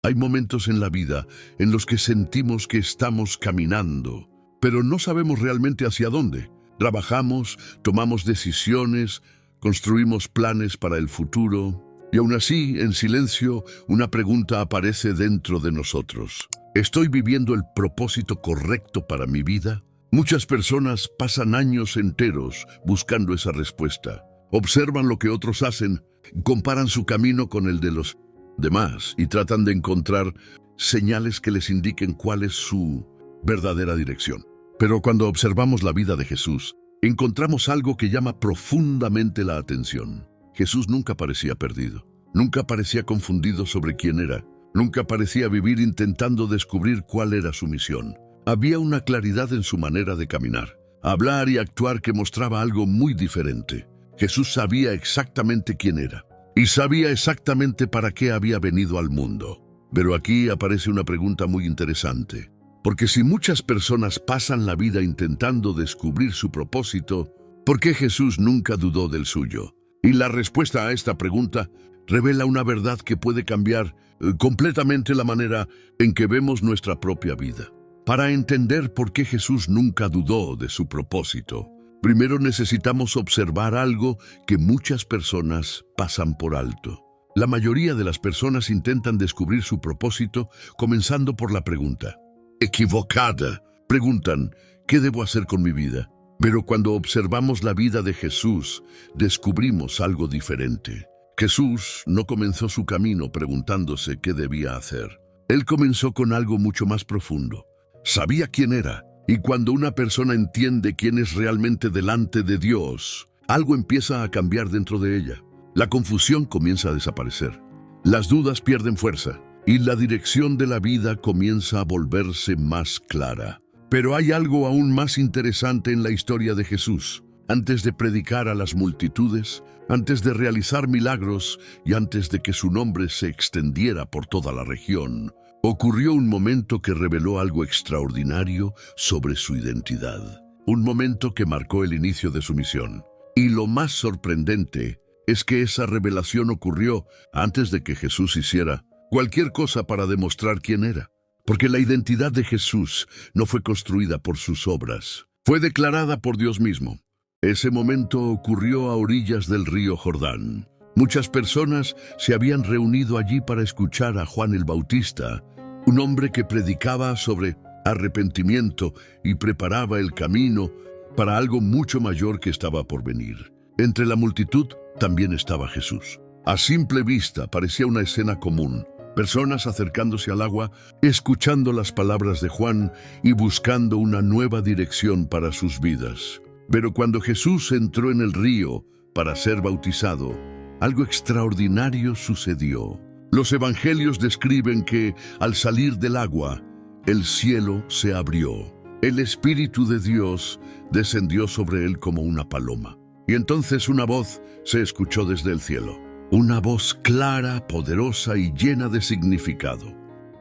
Hay momentos en la vida en los que sentimos que estamos caminando, pero no sabemos realmente hacia dónde. Trabajamos, tomamos decisiones, construimos planes para el futuro, y aún así, en silencio, una pregunta aparece dentro de nosotros. ¿Estoy viviendo el propósito correcto para mi vida? Muchas personas pasan años enteros buscando esa respuesta. Observan lo que otros hacen, comparan su camino con el de los demás y tratan de encontrar señales que les indiquen cuál es su verdadera dirección. Pero cuando observamos la vida de Jesús, encontramos algo que llama profundamente la atención. Jesús nunca parecía perdido, nunca parecía confundido sobre quién era, nunca parecía vivir intentando descubrir cuál era su misión. Había una claridad en su manera de caminar, hablar y actuar que mostraba algo muy diferente. Jesús sabía exactamente quién era y sabía exactamente para qué había venido al mundo. Pero aquí aparece una pregunta muy interesante, porque si muchas personas pasan la vida intentando descubrir su propósito, ¿por qué Jesús nunca dudó del suyo? Y la respuesta a esta pregunta revela una verdad que puede cambiar completamente la manera en que vemos nuestra propia vida. Para entender por qué Jesús nunca dudó de su propósito, primero necesitamos observar algo que muchas personas pasan por alto. La mayoría de las personas intentan descubrir su propósito comenzando por la pregunta equivocada. Preguntan, ¿qué debo hacer con mi vida? Pero cuando observamos la vida de Jesús, descubrimos algo diferente. Jesús no comenzó su camino preguntándose qué debía hacer. Él comenzó con algo mucho más profundo. Sabía quién era, y cuando una persona entiende quién es realmente delante de Dios, algo empieza a cambiar dentro de ella. La confusión comienza a desaparecer. Las dudas pierden fuerza, y la dirección de la vida comienza a volverse más clara. Pero hay algo aún más interesante en la historia de Jesús. Antes de predicar a las multitudes, antes de realizar milagros y antes de que su nombre se extendiera por toda la región, ocurrió un momento que reveló algo extraordinario sobre su identidad. Un momento que marcó el inicio de su misión. Y lo más sorprendente es que esa revelación ocurrió antes de que Jesús hiciera cualquier cosa para demostrar quién era. Porque la identidad de Jesús no fue construida por sus obras, fue declarada por Dios mismo. Ese momento ocurrió a orillas del río Jordán. Muchas personas se habían reunido allí para escuchar a Juan el Bautista, un hombre que predicaba sobre arrepentimiento y preparaba el camino para algo mucho mayor que estaba por venir. Entre la multitud también estaba Jesús. A simple vista parecía una escena común. Personas acercándose al agua, escuchando las palabras de Juan y buscando una nueva dirección para sus vidas. Pero cuando Jesús entró en el río para ser bautizado, algo extraordinario sucedió. Los evangelios describen que, al salir del agua, el cielo se abrió. El Espíritu de Dios descendió sobre él como una paloma. Y entonces una voz se escuchó desde el cielo. Una voz clara, poderosa y llena de significado.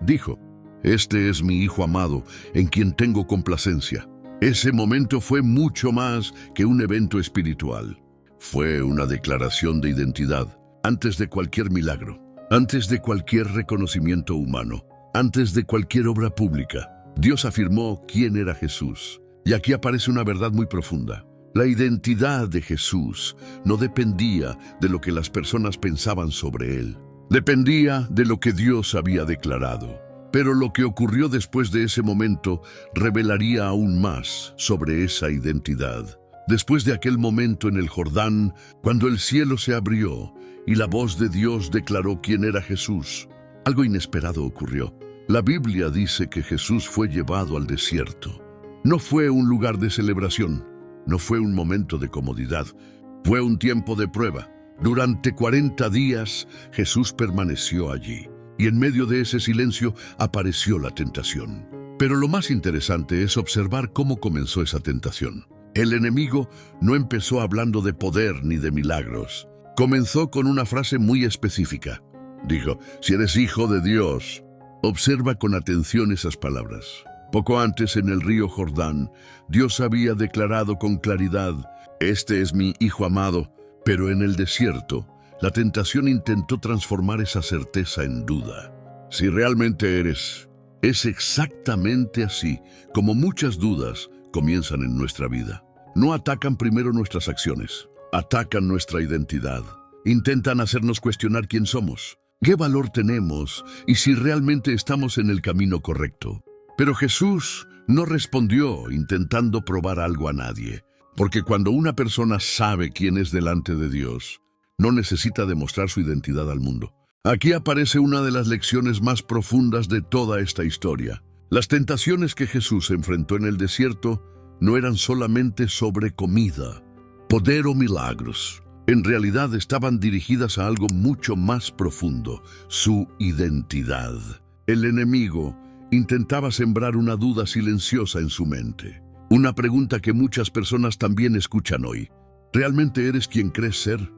Dijo, «Este es mi Hijo amado, en quien tengo complacencia». Ese momento fue mucho más que un evento espiritual. Fue una declaración de identidad, antes de cualquier milagro, antes de cualquier reconocimiento humano, antes de cualquier obra pública. Dios afirmó quién era Jesús. Y aquí aparece una verdad muy profunda. La identidad de Jesús no dependía de lo que las personas pensaban sobre él. Dependía de lo que Dios había declarado. Pero lo que ocurrió después de ese momento revelaría aún más sobre esa identidad. Después de aquel momento en el Jordán, cuando el cielo se abrió y la voz de Dios declaró quién era Jesús, algo inesperado ocurrió. La Biblia dice que Jesús fue llevado al desierto. No fue un lugar de celebración. No fue un momento de comodidad, fue un tiempo de prueba. Durante 40 días Jesús permaneció allí, y en medio de ese silencio apareció la tentación. Pero lo más interesante es observar cómo comenzó esa tentación. El enemigo no empezó hablando de poder ni de milagros. Comenzó con una frase muy específica. Dijo, «Si eres hijo de Dios». Observa con atención esas palabras. Poco antes, en el río Jordán, Dios había declarado con claridad, «Este es mi Hijo amado», pero en el desierto, la tentación intentó transformar esa certeza en duda. si realmente eres. Es exactamente así como muchas dudas comienzan en nuestra vida. No atacan primero nuestras acciones, atacan nuestra identidad. Intentan hacernos cuestionar quién somos, qué valor tenemos y si realmente estamos en el camino correcto. Pero Jesús no respondió intentando probar algo a nadie, porque cuando una persona sabe quién es delante de Dios, no necesita demostrar su identidad al mundo. Aquí aparece una de las lecciones más profundas de toda esta historia. Las tentaciones que Jesús enfrentó en el desierto no eran solamente sobre comida, poder o milagros. En realidad estaban dirigidas a algo mucho más profundo, su identidad. El enemigo intentaba sembrar una duda silenciosa en su mente. Una pregunta que muchas personas también escuchan hoy. ¿Realmente eres quien crees ser?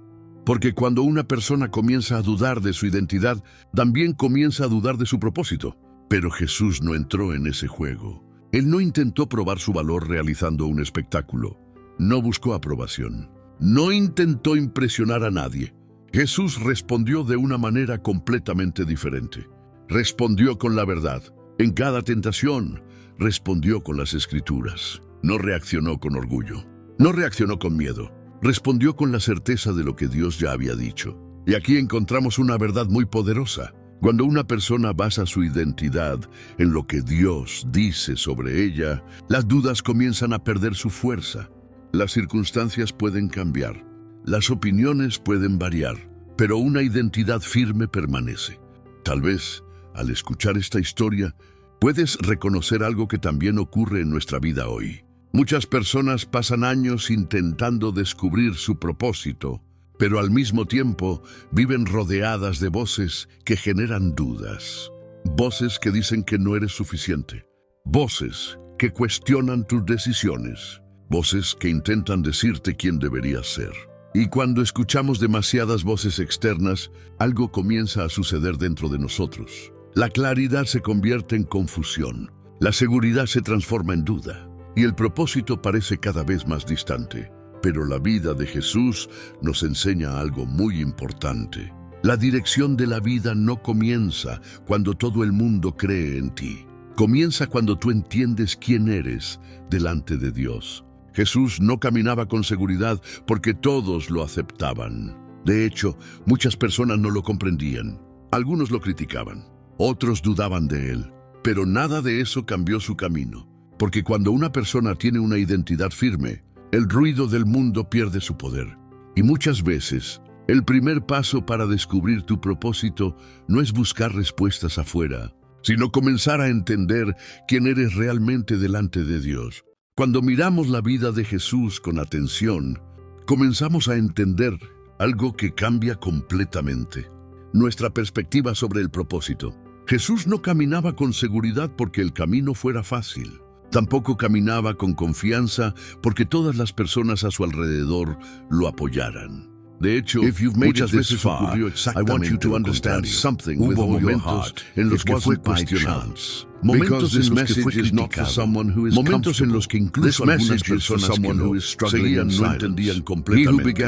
Porque cuando una persona comienza a dudar de su identidad, también comienza a dudar de su propósito. Pero Jesús no entró en ese juego. Él no intentó probar su valor realizando un espectáculo. No buscó aprobación. No intentó impresionar a nadie. Jesús respondió de una manera completamente diferente. Respondió con la verdad. En cada tentación, respondió con las Escrituras. No reaccionó con orgullo. No reaccionó con miedo. Respondió con la certeza de lo que Dios ya había dicho. Y aquí encontramos una verdad muy poderosa. Cuando una persona basa su identidad en lo que Dios dice sobre ella, las dudas comienzan a perder su fuerza. Las circunstancias pueden cambiar, las opiniones pueden variar, pero una identidad firme permanece. Tal vez, al escuchar esta historia, puedes reconocer algo que también ocurre en nuestra vida hoy. Muchas personas pasan años intentando descubrir su propósito, pero al mismo tiempo viven rodeadas de voces que generan dudas. Voces que dicen que no eres suficiente. Voces que cuestionan tus decisiones. Voces que intentan decirte quién deberías ser. Y cuando escuchamos demasiadas voces externas, algo comienza a suceder dentro de nosotros. La claridad se convierte en confusión. La seguridad se transforma en duda. Y el propósito parece cada vez más distante. Pero la vida de Jesús nos enseña algo muy importante. La dirección de la vida no comienza cuando todo el mundo cree en ti. Comienza cuando tú entiendes quién eres delante de Dios. Jesús no caminaba con seguridad porque todos lo aceptaban. De hecho, muchas personas no lo comprendían. Algunos lo criticaban, otros dudaban de él. Pero nada de eso cambió su camino. Porque cuando una persona tiene una identidad firme, el ruido del mundo pierde su poder. Y muchas veces, el primer paso para descubrir tu propósito no es buscar respuestas afuera, sino comenzar a entender quién eres realmente delante de Dios. Cuando miramos la vida de Jesús con atención, comenzamos a entender algo que cambia completamente. Nuestra perspectiva sobre el propósito. Jesús no caminaba con seguridad porque el camino fuera fácil. Tampoco caminaba con confianza porque todas las personas a su alrededor lo apoyaran. De hecho, muchas veces ocurrió exactamente lo contrario. Hubo momentos en los que fue cuestionado. Momentos en los que fue criticado. Momentos en los que incluso algunas personas que lo seguían no entendían completamente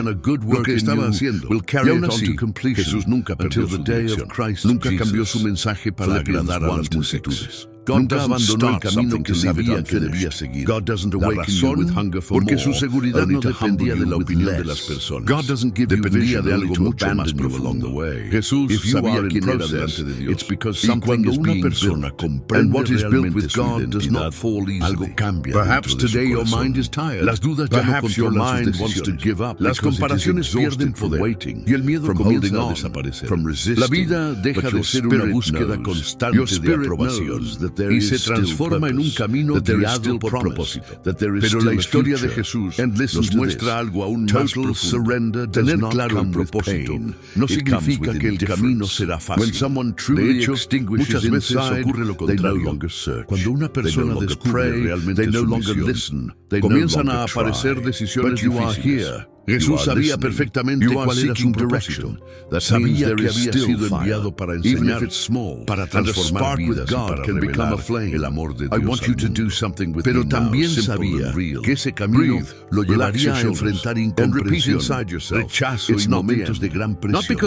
lo que estaba haciendo. Y aún así, Jesús nunca perdió su dirección. Nunca cambió su mensaje para agradar a las multitudes. Nunca abandonó el camino que sabía que debía seguir. La razón, porque su seguridad no dependía de la opinión de las personas. Dependía de algo mucho más profundo. Jesús sabía quién era delante de Dios. Y cuando una persona comprende realmente su identidad, algo cambia dentro de su corazón. Las dudas ya no controlan sus decisiones. Las comparaciones pierden poder y el miedo comienza a desaparecer. La vida deja de ser una búsqueda constante de aprobación y se transforma en un camino guiado por propósito. Pero la historia de Jesús nos muestra algo aún más profundo. Tener claro un propósito no significa que el camino será fácil. De hecho, muchas veces ocurre lo contrario. Cuando una persona descubre realmente su misión, comienzan a aparecer decisiones difíciles. Jesús sabía perfectamente cuál era su propósito. Sabía que había sido enviado para enseñar, para transformar vidas y para revelar el amor de Dios al mundo. Pero también sabía que ese camino lo llevaría a enfrentar incomprensión, rechazo y momentos de gran presión.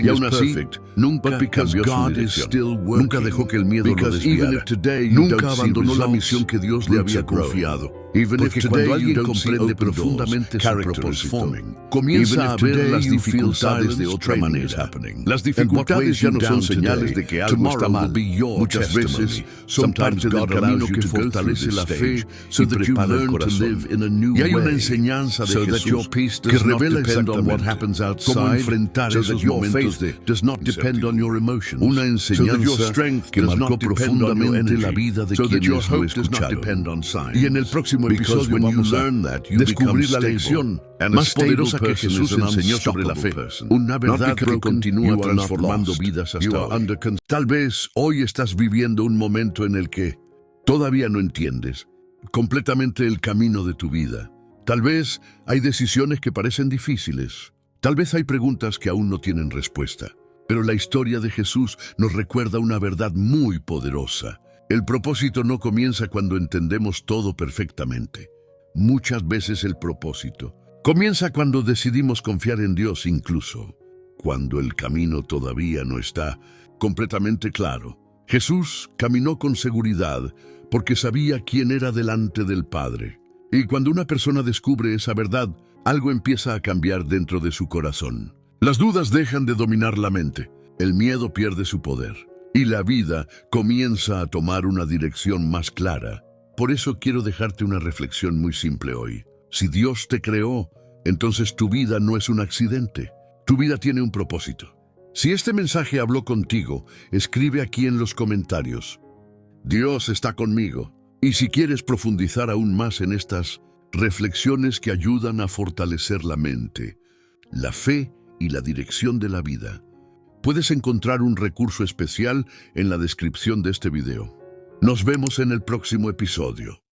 Y aún así, nunca cambió su dirección. Nunca dejó que el miedo lo desviara. Nunca abandonó la misión que Dios le había confiado. Porque cuando alguien comprende profundamente su propósito, comienza a ver las dificultades de otra manera. Las dificultades ya no son señales de que algo está mal. Muchas veces son parte del camino que fortalece la fe y prepara el corazón. Y hay una enseñanza de Jesús que revela exactamente cómo enfrentar esos momentos de una enseñanza que marcó profundamente la vida de quienes lo escucharon. Y en el próximo episodio vamos a descubrir la lección más poderosa que Jesús enseñó sobre la fe, una verdad que continúa transformando vidas hasta hoy. Tal vez hoy estás viviendo un momento en el que todavía no entiendes completamente el camino de tu vida. Tal vez hay decisiones que parecen difíciles. Tal vez hay preguntas que aún no tienen respuesta. Pero la historia de Jesús nos recuerda una verdad muy poderosa. El propósito no comienza cuando entendemos todo perfectamente. Muchas veces el propósito comienza cuando decidimos confiar en Dios, incluso cuando el camino todavía no está completamente claro. Jesús caminó con seguridad porque sabía quién era delante del Padre. Y cuando una persona descubre esa verdad, algo empieza a cambiar dentro de su corazón. Las dudas dejan de dominar la mente, el miedo pierde su poder. Y la vida comienza a tomar una dirección más clara. Por eso quiero dejarte una reflexión muy simple hoy. Si Dios te creó, entonces tu vida no es un accidente. Tu vida tiene un propósito. Si este mensaje habló contigo, escribe aquí en los comentarios: Dios está conmigo. Y si quieres profundizar aún más en estas reflexiones que ayudan a fortalecer la mente, la fe y la dirección de la vida, puedes encontrar un recurso especial en la descripción de este video. Nos vemos en el próximo episodio.